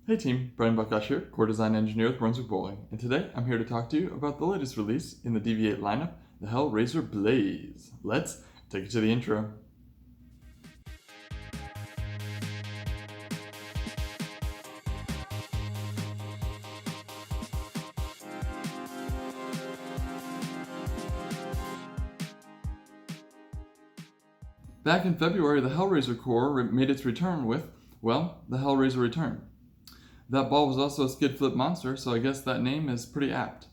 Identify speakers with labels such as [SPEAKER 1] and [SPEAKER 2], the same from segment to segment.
[SPEAKER 1] Hey team, Brian Buckosh here, core design engineer with Brunswick Bowling, and today I'm here to talk to you about the latest release in the DV8 lineup, the Hellraiser Blaze. Let's take it to the intro. Back in February, the Hellraiser core made its return with, well, the Hellraiser Return. That ball was also a skid flip monster, so I guess that name is pretty apt.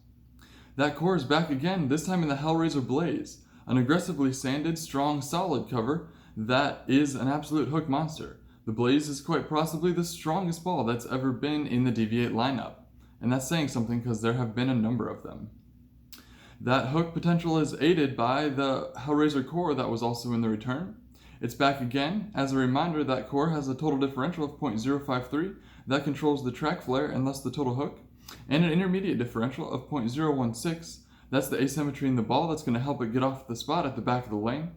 [SPEAKER 1] That core is back again, this time in the Hellraiser Blaze, an aggressively sanded, strong, solid cover that is an absolute hook monster. The Blaze is quite possibly the strongest ball that's ever been in the DV8 lineup, and that's saying something because there have been a number of them. That hook potential is aided by the Hellraiser core that was also in the return. It's back again. As a reminder, that core has a total differential of 0.053 that controls the track flare and thus the total hook, and an intermediate differential of 0.016. That's the asymmetry in the ball that's going to help it get off the spot at the back of the lane.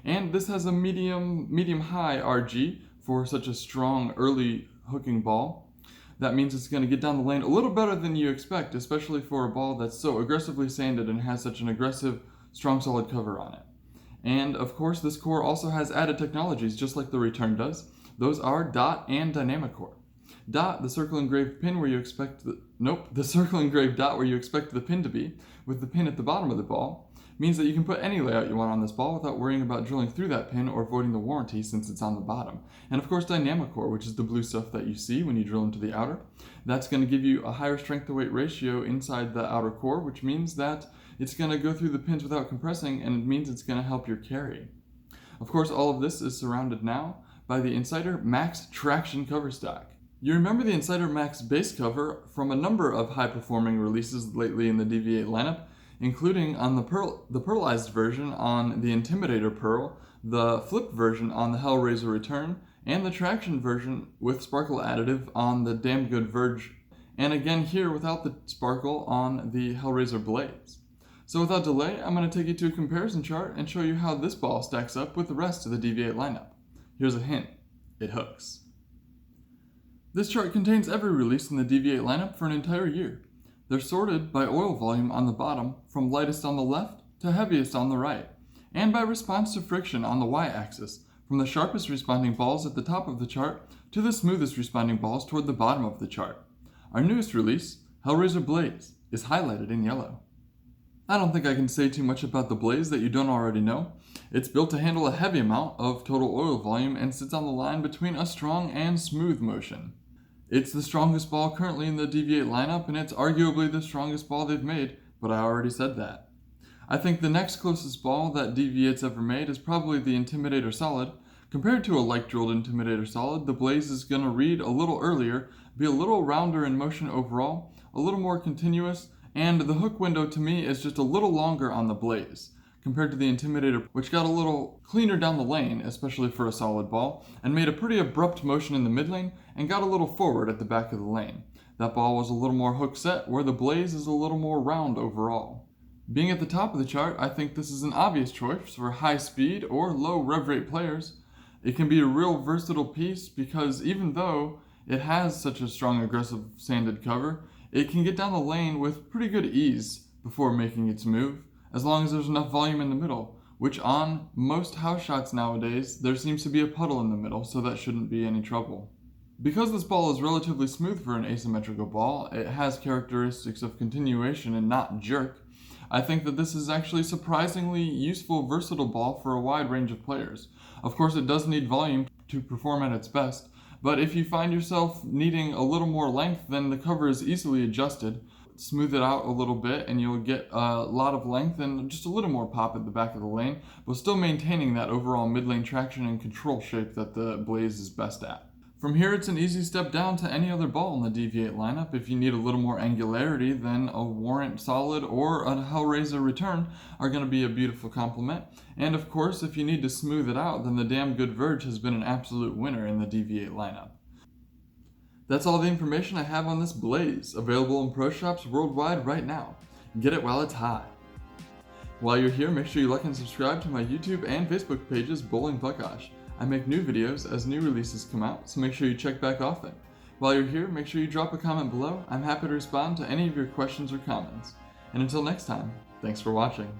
[SPEAKER 1] And this has a medium-high RG for such a strong early hooking ball. That means it's going to get down the lane a little better than you expect, especially for a ball that's so aggressively sanded and has such an aggressive, strong, solid cover on it. And of course, this core also has added technologies just like the return does. Those are dot and dynamic core. Dot, the circle engraved pin where you expect the circle engraved dot where you expect the pin to be, with the pin at the bottom of the ball, means that you can put any layout you want on this ball without worrying about drilling through that pin or voiding the warranty since it's on the bottom. And of course, dynamic core, which is the blue stuff that you see when you drill into the outer. That's going to give you a higher strength to weight ratio inside the outer core, which means that it's going to go through the pins without compressing, and it means it's going to help your carry. Of course, all of this is surrounded now by the Insider Max Traction cover stock. You remember the Insider Max base cover from a number of high-performing releases lately in the DV8 lineup, including on the pearlized version on the Intimidator Pearl, the flip version on the Hellraiser Return, and the traction version with sparkle additive on the Damn Good Verge, and again here without the sparkle on the Hellraiser Blaze. So without delay, I'm going to take you to a comparison chart and show you how this ball stacks up with the rest of the DV8 lineup. Here's a hint: it hooks. This chart contains every release in the DV8 lineup for an entire year. They're sorted by oil volume on the bottom, from lightest on the left to heaviest on the right, and by response to friction on the y-axis, from the sharpest responding balls at the top of the chart to the smoothest responding balls toward the bottom of the chart. Our newest release, Hellraiser Blaze, is highlighted in yellow. I don't think I can say too much about the Blaze that you don't already know. It's built to handle a heavy amount of total oil volume and sits on the line between a strong and smooth motion. It's the strongest ball currently in the DV8 lineup, and it's arguably the strongest ball they've made, but I already said that. I think the next closest ball that DV8's ever made is probably the Intimidator Solid. Compared to a like-drilled Intimidator Solid, the Blaze is going to read a little earlier, be a little rounder in motion overall, a little more continuous, and the hook window to me is just a little longer on the Blaze, compared to the Intimidator, which got a little cleaner down the lane, especially for a solid ball, and made a pretty abrupt motion in the mid lane, and got a little forward at the back of the lane. That ball was a little more hook set, where the Blaze is a little more round overall. Being at the top of the chart, I think this is an obvious choice for high speed or low rev rate players. It can be a real versatile piece because even though it has such a strong aggressive sanded cover, it can get down the lane with pretty good ease before making its move, as long as there's enough volume in the middle, which on most house shots nowadays, there seems to be a puddle in the middle, so that shouldn't be any trouble. Because this ball is relatively smooth for an asymmetrical ball, it has characteristics of continuation and not jerk. I think that this is actually a surprisingly useful, versatile ball for a wide range of players. Of course, it does need volume to perform at its best, but if you find yourself needing a little more length, then the cover is easily adjusted. Smooth it out a little bit and you'll get a lot of length and just a little more pop at the back of the lane, but still maintaining that overall mid lane traction and control shape that the Blaze is best at. From here, it's an easy step down to any other ball in the DV8 lineup. If you need a little more angularity, then a Warrant Solid or a Hellraiser Return are going to be a beautiful complement. And of course, if you need to smooth it out, then the Damn Good Verge has been an absolute winner in the DV8 lineup. That's all the information I have on this Blaze, available in pro shops worldwide right now. Get it while it's hot. While you're here, make sure you like and subscribe to my YouTube and Facebook pages, Bowling Buckosh. I make new videos as new releases come out, so make sure you check back often. While you're here, make sure you drop a comment below. I'm happy to respond to any of your questions or comments. And until next time, thanks for watching.